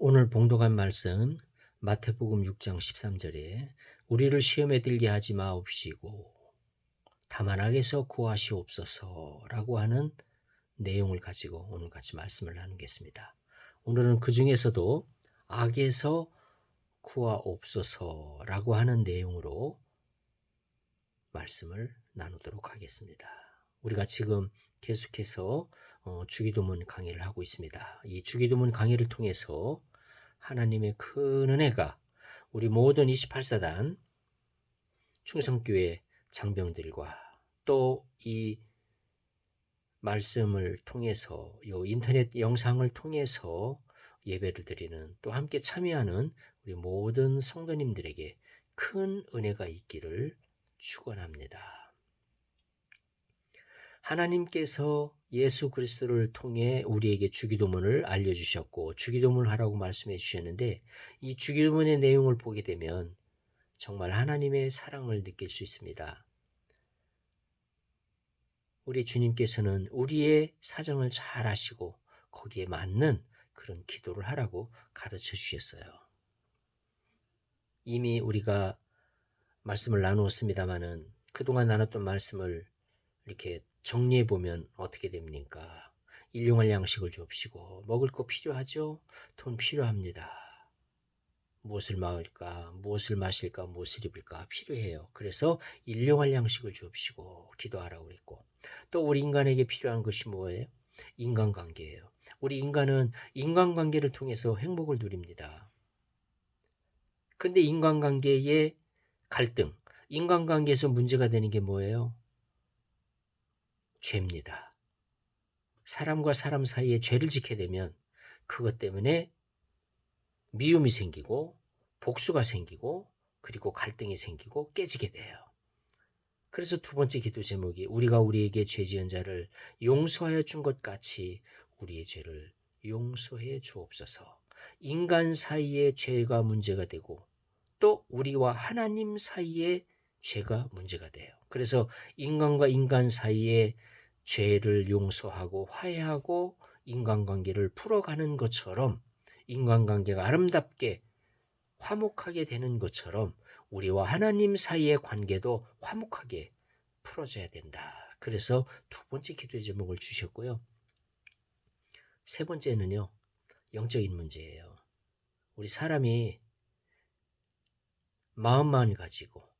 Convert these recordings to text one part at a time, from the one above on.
오늘 봉독한 말씀 마태복음 6장 13절에 우리를 시험에 들게 하지 마옵시고 다만 악에서 구하시옵소서라고 하는 내용을 가지고 오늘 같이 말씀을 나누겠습니다. 오늘은 그 중에서도 악에서 구하옵소서라고 하는 내용으로 말씀을 나누도록 하겠습니다. 우리가 지금 계속해서 주기도문 강의를 하고 있습니다. 이 주기도문 강의를 통해서 하나님의 큰 은혜가 우리 모든 28사단 충성교회 장병들과 또 이 말씀을 통해서 이 인터넷 영상을 통해서 예배를 드리는 또 함께 참여하는 우리 모든 성도님들에게 큰 은혜가 있기를 축원합니다. 하나님께서 예수 그리스도를 통해 우리에게 주기도문을 알려주셨고 주기도문을 하라고 말씀해 주셨는데 이 주기도문의 내용을 보게 되면 정말 하나님의 사랑을 느낄 수 있습니다. 우리 주님께서는 우리의 사정을 잘 아시고 거기에 맞는 그런 기도를 하라고 가르쳐 주셨어요. 이미 우리가 말씀을 나누었습니다마는 그동안 나눴던 말씀을 이렇게 정리해 보면 어떻게 됩니까? 일용할 양식을 주옵시고 먹을 거 필요하죠? 돈 필요합니다. 무엇을 먹을까? 무엇을 마실까? 무엇을 입을까? 필요해요. 그래서 일용할 양식을 주옵시고 기도하라고 그랬고 또 우리 인간에게 필요한 것이 뭐예요? 인간관계예요. 우리 인간은 인간관계를 통해서 행복을 누립니다. 근데 인간관계의 갈등, 인간관계에서 문제가 되는 게 뭐예요? 죄입니다. 사람과 사람 사이에 죄를 짓게 되면 그것 때문에 미움이 생기고 복수가 생기고 그리고 갈등이 생기고 깨지게 돼요. 그래서 두 번째 기도 제목이 우리가 우리에게 죄 지은 자를 용서하여 준 것 같이 우리의 죄를 용서해 주옵소서. 인간 사이에 죄가 문제가 되고 또 우리와 하나님 사이에 죄가 문제가 돼요. 그래서 인간과 인간 사이에 죄를 용서하고 화해하고 인간관계를 풀어가는 것처럼 인간관계가 아름답게 화목하게 되는 것처럼 우리와 하나님 사이의 관계도 화목하게 풀어져야 된다. 그래서 두 번째 기도의 제목을 주셨고요. 세 번째는요. 영적인 문제예요. 우리 사람이 마음만 가지고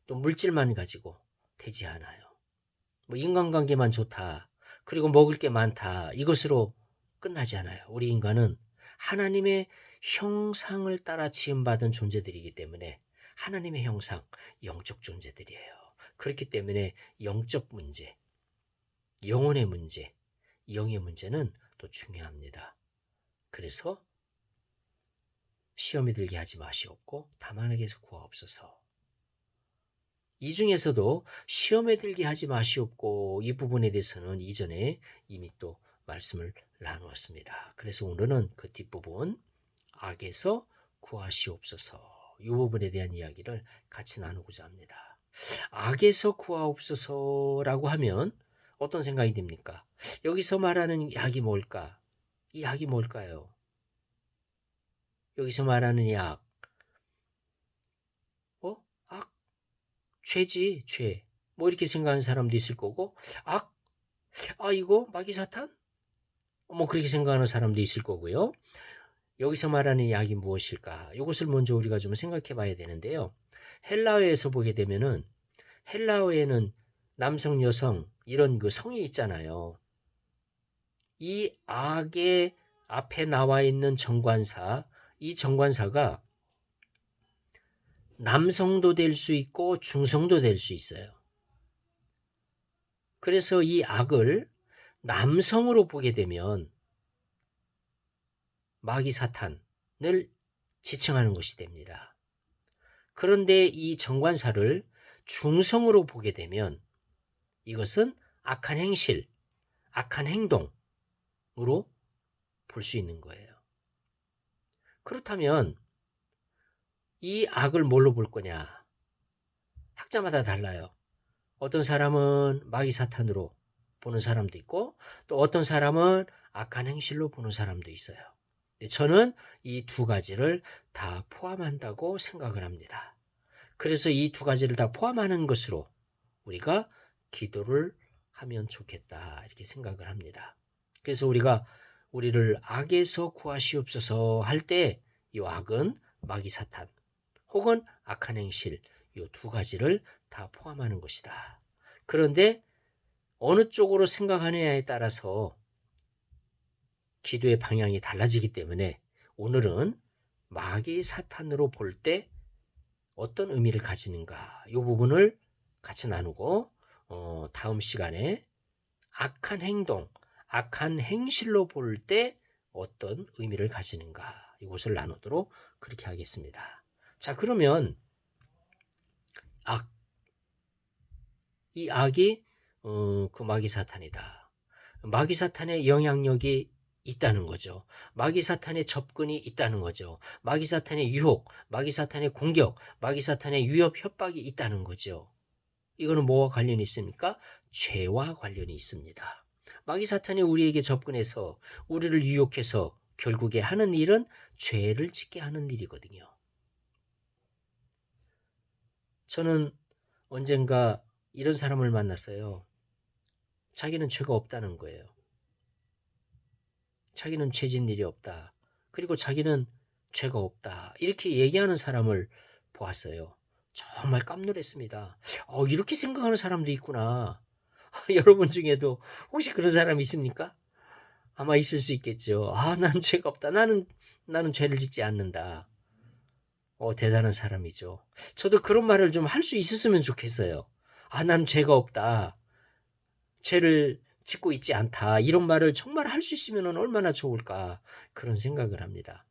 또 물질만 가지고 되지 않아요. 뭐 인간관계만 좋다. 그리고 먹을 게 많다. 이것으로 끝나지 않아요. 우리 인간은 하나님의 형상을 따라 지음받은 존재들이기 때문에 하나님의 형상, 영적 존재들이에요. 그렇기 때문에 영적 문제, 영혼의 문제, 영의 문제는 또 중요합니다. 그래서 시험에 들게 하지 마시옵고 다만 악에서 구하옵소서. 이 중에서도 시험에 들게 하지 마시옵고 이 부분에 대해서는 이전에 이미 또 말씀을 나누었습니다. 그래서 오늘은 그 뒷부분 악에서 구하시옵소서 이 부분에 대한 이야기를 같이 나누고자 합니다. 악에서 구하옵소서라고 하면 어떤 생각이 듭니까? 여기서 말하는 약이 뭘까? 이 약이 뭘까요? 여기서 말하는 약, 악, 죄지, 죄. 뭐 이렇게 생각하는 사람도 있을 거고, 악, 이거 마귀사탄? 뭐 그렇게 생각하는 사람도 있을 거고요. 여기서 말하는 약이 무엇일까? 이것을 먼저 우리가 좀 생각해 봐야 되는데요. 헬라어에서 보게 되면은 헬라어에는 남성, 여성 이런 그 성이 있잖아요. 이 악의 앞에 나와 있는 정관사, 이 정관사가 남성도 될 수 있고 중성도 될 수 있어요. 그래서 이 악을 남성으로 보게 되면 마귀 사탄을 지칭하는 것이 됩니다. 그런데 이 정관사를 중성으로 보게 되면 이것은 악한 행실, 악한 행동으로 볼 수 있는 거예요. 그렇다면 이 악을 뭘로 볼 거냐? 학자마다 달라요. 어떤 사람은 마귀 사탄으로 보는 사람도 있고 또 어떤 사람은 악한 행실로 보는 사람도 있어요. 저는 이 두 가지를 다 포함한다고 생각을 합니다. 그래서 이 두 가지를 다 포함하는 것으로 우리가 기도를 하면 좋겠다 이렇게 생각을 합니다. 그래서 우리가 우리를 악에서 구하시옵소서 할 때 이 악은 마귀 사탄 혹은 악한 행실 이 두 가지를 다 포함하는 것이다. 그런데 어느 쪽으로 생각하느냐에 따라서 기도의 방향이 달라지기 때문에 오늘은 마귀 사탄으로 볼 때 어떤 의미를 가지는가 이 부분을 같이 나누고 다음 시간에 악한 행동, 악한 행실로 볼 때 어떤 의미를 가지는가 이것을 나누도록 그렇게 하겠습니다. 자, 그러면 이 악이 그 마귀 사탄이다. 마귀 사탄의 영향력이 있다는 거죠. 마귀 사탄의 접근이 있다는 거죠. 마귀 사탄의 유혹, 마귀 사탄의 공격, 마귀 사탄의 위협, 협박이 있다는 거죠. 이거는 뭐와 관련이 있습니까? 죄와 관련이 있습니다. 마귀 사탄이 우리에게 접근해서 우리를 유혹해서 결국에 하는 일은 죄를 짓게 하는 일이거든요. 저는 언젠가 이런 사람을 만났어요. 자기는 죄가 없다는 거예요. 자기는 죄진 일이 없다. 그리고 자기는 죄가 없다. 이렇게 얘기하는 사람을 보았어요. 정말 깜놀했습니다. 이렇게 생각하는 사람도 있구나. 여러분 중에도 혹시 그런 사람 있습니까? 아마 있을 수 있겠죠. 난 죄가 없다. 나는 죄를 짓지 않는다. 대단한 사람이죠. 저도 그런 말을 좀 할 수 있었으면 좋겠어요. 나는 죄가 없다. 죄를 짓고 있지 않다. 이런 말을 정말 할 수 있으면 얼마나 좋을까. 그런 생각을 합니다.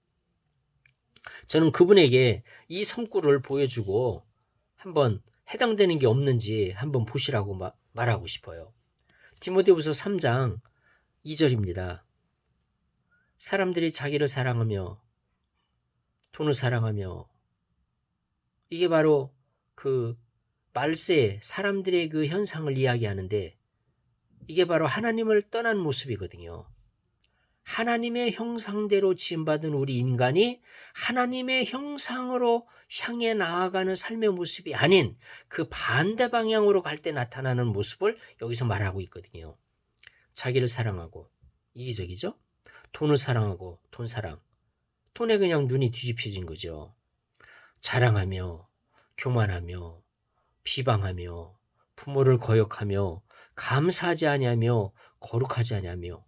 저는 그분에게 이 성구를 보여주고 한번 해당되는 게 없는지 한번 보시라고 말하고 싶어요. 디모데후서 3장 2절입니다. 사람들이 자기를 사랑하며 돈을 사랑하며 이게 바로 그 말세 사람들의 그 현상을 이야기하는데 이게 바로 하나님을 떠난 모습이거든요. 하나님의 형상대로 지음받은 우리 인간이 하나님의 형상으로 향해 나아가는 삶의 모습이 아닌 그 반대 방향으로 갈 때 나타나는 모습을 여기서 말하고 있거든요. 자기를 사랑하고 이기적이죠? 돈을 사랑하고 돈사랑. 돈에 그냥 눈이 뒤집혀진 거죠. 자랑하며 교만하며 비방하며 부모를 거역하며 감사하지 아니하며 거룩하지 아니하며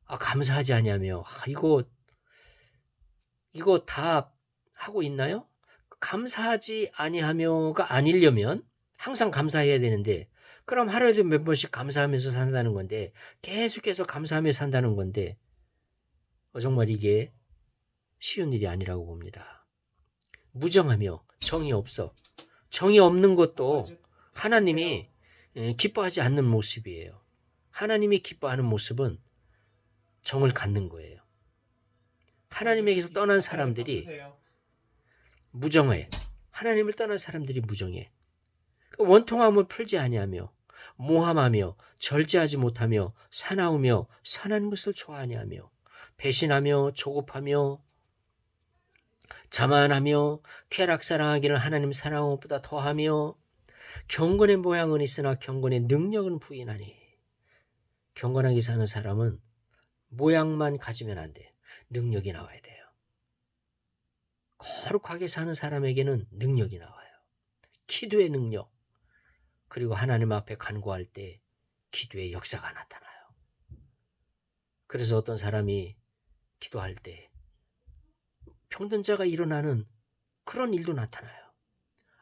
감사하지 아니하며 이거 다 하고 있나요? 감사하지 아니하며가 아니려면 항상 감사해야 되는데 그럼 하루에도 몇 번씩 감사하면서 산다는 건데 계속해서 감사하며 산다는 건데 정말 이게 쉬운 일이 아니라고 봅니다. 무정하며 정이 없어. 정이 없는 것도 하나님이 기뻐하지 않는 모습이에요. 하나님이 기뻐하는 모습은 정을 갖는 거예요. 하나님에게서 떠난 사람들이 무정해. 하나님을 떠난 사람들이 무정해. 원통함을 풀지 아니하며 모함하며 절제하지 못하며 사나우며 선한 것을 좋아하니 하며 배신하며 조급하며 자만하며 쾌락사랑하기를 하나님 사랑한 것보다 더하며 경건의 모양은 있으나 경건의 능력은 부인하니. 경건하게 사는 사람은 모양만 가지면 안 돼. 능력이 나와야 돼요. 거룩하게 사는 사람에게는 능력이 나와요. 기도의 능력. 그리고 하나님 앞에 간구할 때 기도의 역사가 나타나요. 그래서 어떤 사람이 기도할 때 병든자가 일어나는 그런 일도 나타나요.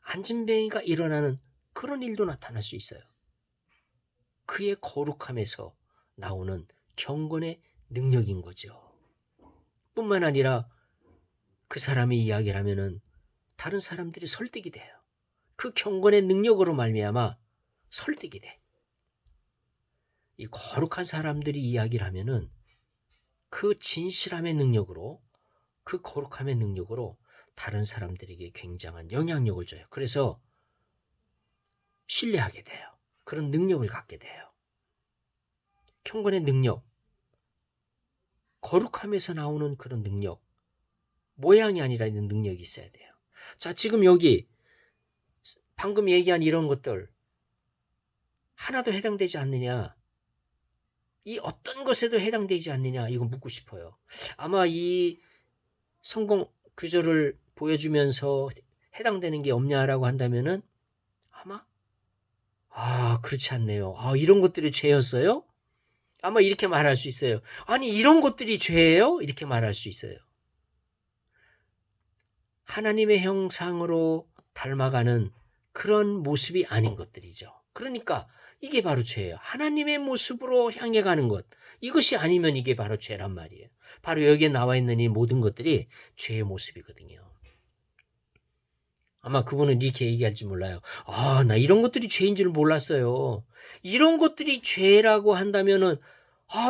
안진뱅이가 일어나는 그런 일도 나타날 수 있어요. 그의 거룩함에서 나오는 경건의 능력인 거죠. 뿐만 아니라 그 사람이 이야기를 하면은 다른 사람들이 설득이 돼요. 그 경건의 능력으로 말미암아 설득이 돼. 이 거룩한 사람들이 이야기를 하면은 그 진실함의 능력으로 그 거룩함의 능력으로 다른 사람들에게 굉장한 영향력을 줘요. 그래서 신뢰하게 돼요. 그런 능력을 갖게 돼요. 경건의 능력, 거룩함에서 나오는 그런 능력, 모양이 아니라 있는 능력이 있어야 돼요. 자, 지금 여기 방금 얘기한 이런 것들 하나도 해당되지 않느냐? 이 어떤 것에도 해당되지 않느냐? 이거 묻고 싶어요. 아마 이 성경 구절을 보여주면서 해당되는 게 없냐라고 한다면은 아마 그렇지 않네요. 이런 것들이 죄였어요? 아마 이렇게 말할 수 있어요. 아니, 이런 것들이 죄예요? 이렇게 말할 수 있어요. 하나님의 형상으로 닮아가는 그런 모습이 아닌 것들이죠. 그러니까 이게 바로 죄예요. 하나님의 모습으로 향해 가는 것. 이것이 아니면 이게 바로 죄란 말이에요. 바로 여기에 나와 있는 이 모든 것들이 죄의 모습이거든요. 아마 그분은 이렇게 얘기할지 몰라요. 나 이런 것들이 죄인 줄 몰랐어요. 이런 것들이 죄라고 한다면은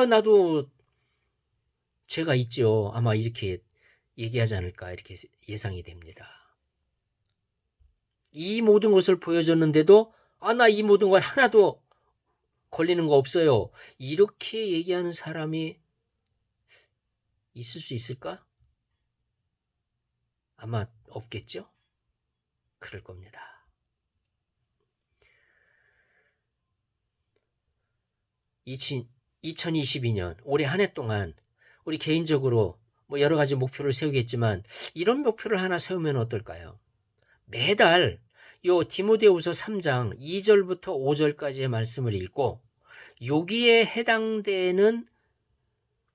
나도 죄가 있죠. 아마 이렇게 얘기하지 않을까 이렇게 예상이 됩니다. 이 모든 것을 보여줬는데도 나 이 모든 걸 하나도 걸리는 거 없어요. 이렇게 얘기하는 사람이 있을 수 있을까? 아마 없겠죠? 그럴 겁니다. 2022년 올해 한 해 동안 우리 개인적으로 뭐 여러 가지 목표를 세우겠지만 이런 목표를 하나 세우면 어떨까요? 매달 요 디모데후서 3장 2절부터 5절까지의 말씀을 읽고 여기에 해당되는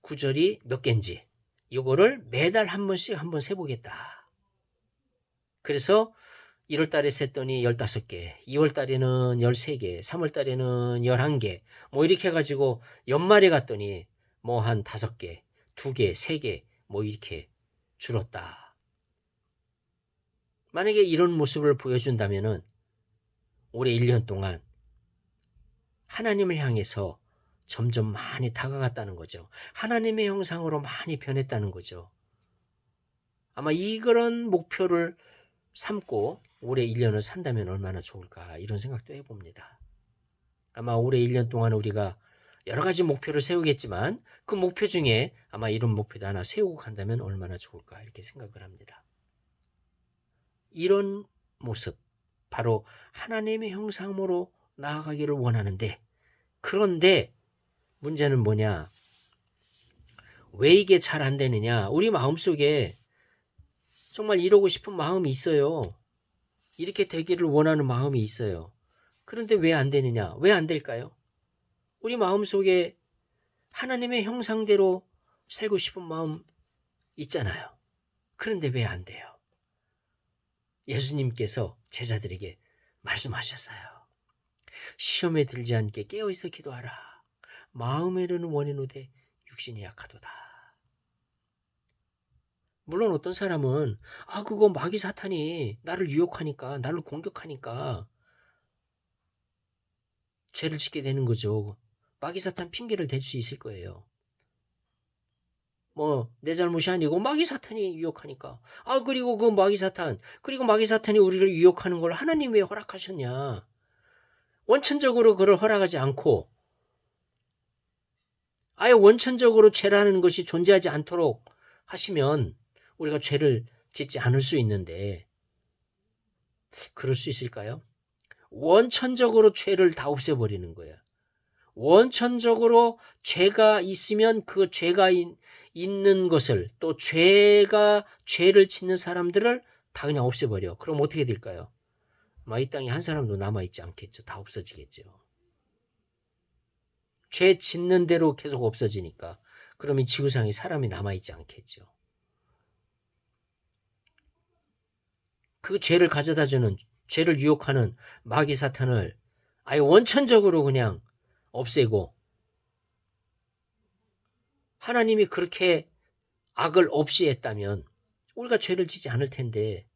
구절이 몇 개인지 요거를 매달 한 번씩 한번 세보겠다. 그래서 1월 달에 셌더니 15개, 2월 달에는 13개, 3월 달에는 11개, 뭐 이렇게 해가지고 연말에 갔더니 뭐 한 5개, 2개, 3개, 뭐 이렇게 줄었다. 만약에 이런 모습을 보여준다면은 올해 1년 동안 하나님을 향해서 점점 많이 다가갔다는 거죠. 하나님의 형상으로 많이 변했다는 거죠. 아마 이런 목표를 삼고 올해 1년을 산다면 얼마나 좋을까 이런 생각도 해봅니다. 아마 올해 1년 동안 우리가 여러 가지 목표를 세우겠지만 그 목표 중에 아마 이런 목표도 하나 세우고 간다면 얼마나 좋을까 이렇게 생각을 합니다. 이런 모습 바로 하나님의 형상으로 나아가기를 원하는데 그런데 문제는 뭐냐? 왜 이게 잘 안 되느냐? 우리 마음속에 정말 이러고 싶은 마음이 있어요. 이렇게 되기를 원하는 마음이 있어요. 그런데 왜 안 되느냐? 왜 안 될까요? 우리 마음속에 하나님의 형상대로 살고 싶은 마음 있잖아요. 그런데 왜 안 돼요? 예수님께서 제자들에게 말씀하셨어요. 시험에 들지 않게 깨어있어 기도하라. 마음에는 원해노되 육신이 약하도다. 물론 어떤 사람은 그거 마귀 사탄이 나를 유혹하니까 나를 공격하니까 죄를 짓게 되는 거죠. 마귀 사탄 핑계를 댈 수 있을 거예요. 뭐 내 잘못이 아니고 마귀 사탄이 유혹하니까. 그리고 그 마귀 사탄이 우리를 유혹하는 걸 하나님이 왜 허락하셨냐? 원천적으로 그를 허락하지 않고 아예 원천적으로 죄라는 것이 존재하지 않도록 하시면 우리가 죄를 짓지 않을 수 있는데 그럴 수 있을까요? 원천적으로 죄를 다 없애버리는 거야. 원천적으로 죄가 있으면 그 죄가 있는 것을 또 죄를 짓는 사람들을 다 그냥 없애버려. 그럼 어떻게 될까요? 이 땅에 한 사람도 남아있지 않겠죠. 다 없어지겠죠. 죄 짓는 대로 계속 없어지니까 그럼 이 지구상에 사람이 남아있지 않겠죠. 그 죄를 가져다주는 죄를 유혹하는 마귀 사탄을 아예 원천적으로 그냥 없애고 하나님이 그렇게 악을 없이 했다면 우리가 죄를 지지 않을 텐데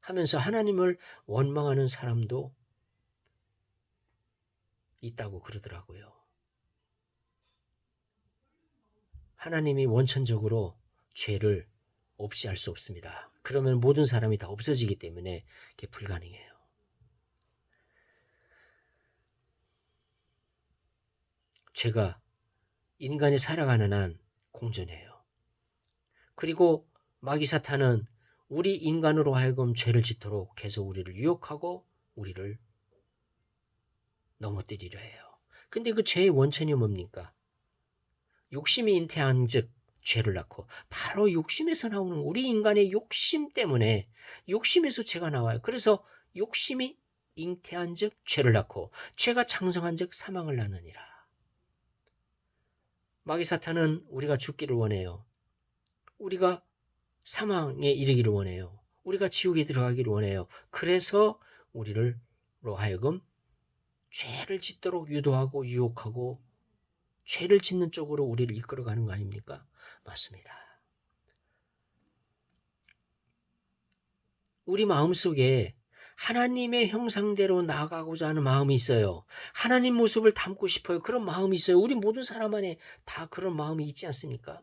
하면서 하나님을 원망하는 사람도 있다고 그러더라고요. 하나님이 원천적으로 죄를 없이 할 수 없습니다. 그러면 모든 사람이 다 없어지기 때문에 그게 불가능해요. 죄가 인간이 살아가는 한 공존해요. 그리고 마귀 사탄은 우리 인간으로 하여금 죄를 짓도록 계속 우리를 유혹하고 우리를 넘어뜨리려 해요. 근데 그 죄의 원천이 뭡니까? 욕심이 잉태한 즉 죄를 낳고, 바로 욕심에서 나오는, 우리 인간의 욕심 때문에, 욕심에서 죄가 나와요. 그래서 욕심이 잉태한 즉 죄를 낳고, 죄가 장성한 즉 사망을 낳느니라. 마귀 사탄은 우리가 죽기를 원해요. 우리가 사망에 이르기를 원해요. 우리가 지옥에 들어가기를 원해요. 그래서 우리로 하여금 죄를 짓도록 유도하고 유혹하고 죄를 짓는 쪽으로 우리를 이끌어가는 거 아닙니까? 맞습니다. 우리 마음속에 하나님의 형상대로 나아가고자 하는 마음이 있어요. 하나님 모습을 담고 싶어요. 그런 마음이 있어요. 우리 모든 사람 안에 다 그런 마음이 있지 않습니까?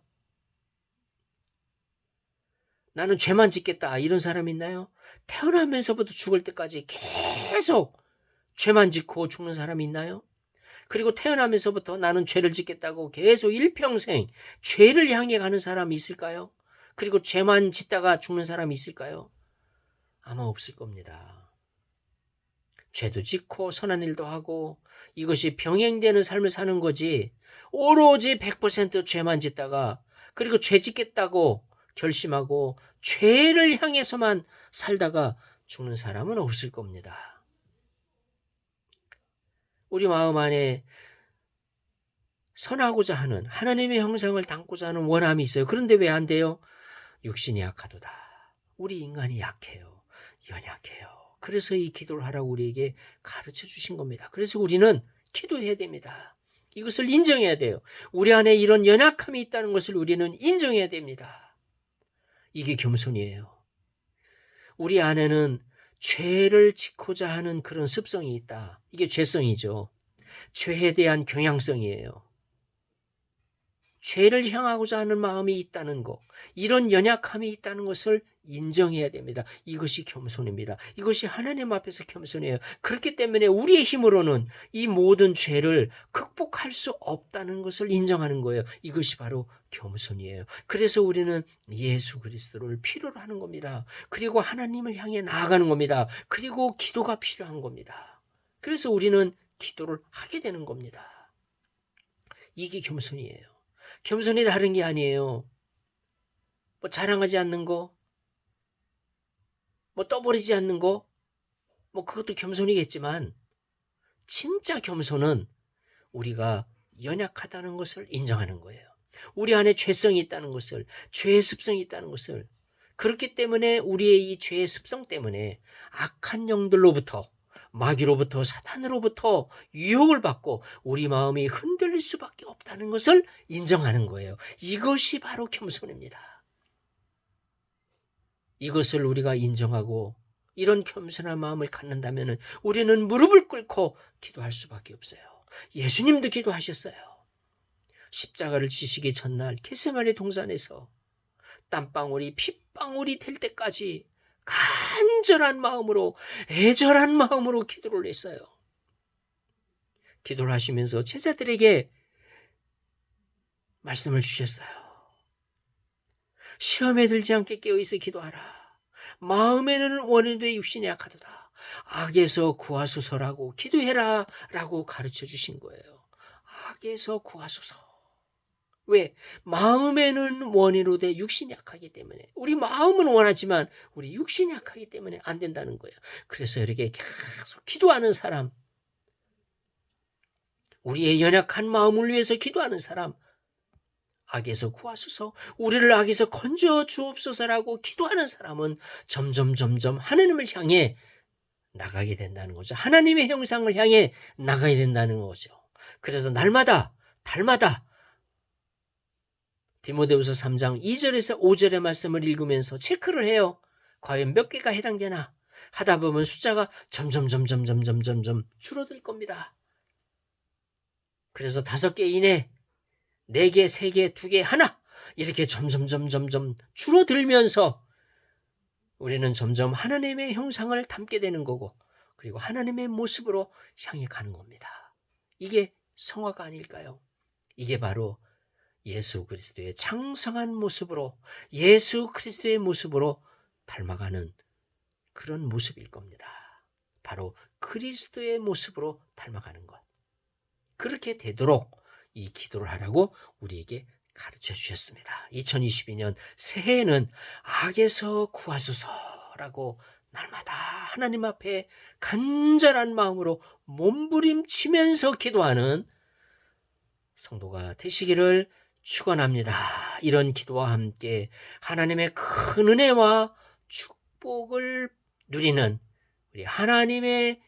나는 죄만 짓겠다, 이런 사람 있나요? 태어나면서부터 죽을 때까지 계속 죄만 짓고 죽는 사람이 있나요? 그리고 태어나면서부터 나는 죄를 짓겠다고 계속 일평생 죄를 향해 가는 사람이 있을까요? 그리고 죄만 짓다가 죽는 사람이 있을까요? 아마 없을 겁니다. 죄도 짓고 선한 일도 하고 이것이 병행되는 삶을 사는 거지, 오로지 100% 죄만 짓다가 그리고 죄 짓겠다고 결심하고 죄를 향해서만 살다가 죽는 사람은 없을 겁니다. 우리 마음 안에 선하고자 하는, 하나님의 형상을 담고자 하는 원함이 있어요. 그런데 왜 안 돼요? 육신이 약하도다. 우리 인간이 약해요. 연약해요. 그래서 이 기도를 하라고 우리에게 가르쳐 주신 겁니다. 그래서 우리는 기도해야 됩니다. 이것을 인정해야 돼요. 우리 안에 이런 연약함이 있다는 것을 우리는 인정해야 됩니다. 이게 겸손이에요. 우리 안에는 죄를 짓고자 하는 그런 습성이 있다. 이게 죄성이죠. 죄에 대한 경향성이에요. 죄를 향하고자 하는 마음이 있다는 것, 이런 연약함이 있다는 것을 인정해야 됩니다. 이것이 겸손입니다. 이것이 하나님 앞에서 겸손이에요. 그렇기 때문에 우리의 힘으로는 이 모든 죄를 극복할 수 없다는 것을 인정하는 거예요. 이것이 바로 겸손이에요. 그래서 우리는 예수 그리스도를 필요로 하는 겁니다. 그리고 하나님을 향해 나아가는 겁니다. 그리고 기도가 필요한 겁니다. 그래서 우리는 기도를 하게 되는 겁니다. 이게 겸손이에요. 겸손이 다른 게 아니에요. 뭐 자랑하지 않는 거, 뭐 떠버리지 않는 거, 뭐 그것도 겸손이겠지만, 진짜 겸손은 우리가 연약하다는 것을 인정하는 거예요. 우리 안에 죄성이 있다는 것을, 죄의 습성이 있다는 것을. 그렇기 때문에 우리의 이 죄의 습성 때문에 악한 영들로부터, 마귀로부터, 사탄으로부터 유혹을 받고 우리 마음이 흔들릴 수밖에 없다는 것을 인정하는 거예요. 이것이 바로 겸손입니다. 이것을 우리가 인정하고 이런 겸손한 마음을 갖는다면 우리는 무릎을 꿇고 기도할 수밖에 없어요. 예수님도 기도하셨어요. 십자가를 지시기 전날 겟세마네 동산에서 땀방울이 핏방울이 될 때까지 간절한 마음으로, 애절한 마음으로 기도를 했어요. 기도를 하시면서 제자들에게 말씀을 주셨어요. 시험에 들지 않게 깨어있어 기도하라. 마음에는 원인되 육신이 약하도다. 악에서 구하소서라고 기도해라 라고 가르쳐 주신 거예요. 악에서 구하소서. 왜? 마음에는 원인으로 돼 육신이 약하기 때문에. 우리 마음은 원하지만 우리 육신이 약하기 때문에 안 된다는 거예요. 그래서 이렇게 계속 기도하는 사람, 우리의 연약한 마음을 위해서 기도하는 사람, 악에서 구하소서, 우리를 악에서 건져 주옵소서라고 기도하는 사람은 점점 하나님을 향해 나가게 된다는 거죠. 하나님의 형상을 향해 나가게 된다는 거죠. 그래서 날마다 달마다 디모데후서 3장 2절에서 5절의 말씀을 읽으면서 체크를 해요. 과연 몇 개가 해당되나? 하다 보면 숫자가 점점 줄어들 겁니다. 그래서 5개 이내, 4개, 3개, 2개, 하나 이렇게 점점 줄어들면서 우리는 점점 하나님의 형상을 담게 되는 거고, 그리고 하나님의 모습으로 향해 가는 겁니다. 이게 성화가 아닐까요? 이게 바로 예수 그리스도의 창성한 모습으로, 예수 그리스도의 모습으로 닮아가는 그런 모습일 겁니다. 바로 그리스도의 모습으로 닮아가는 것. 그렇게 되도록 이 기도를 하라고 우리에게 가르쳐 주셨습니다. 2022년 새해에는 악에서 구하소서라고 날마다 하나님 앞에 간절한 마음으로 몸부림치면서 기도하는 성도가 되시기를 축원합니다. 이런 기도와 함께 하나님의 큰 은혜와 축복을 누리는 우리 하나님의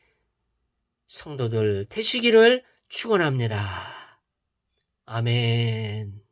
성도들 되시기를 축원합니다. 아멘.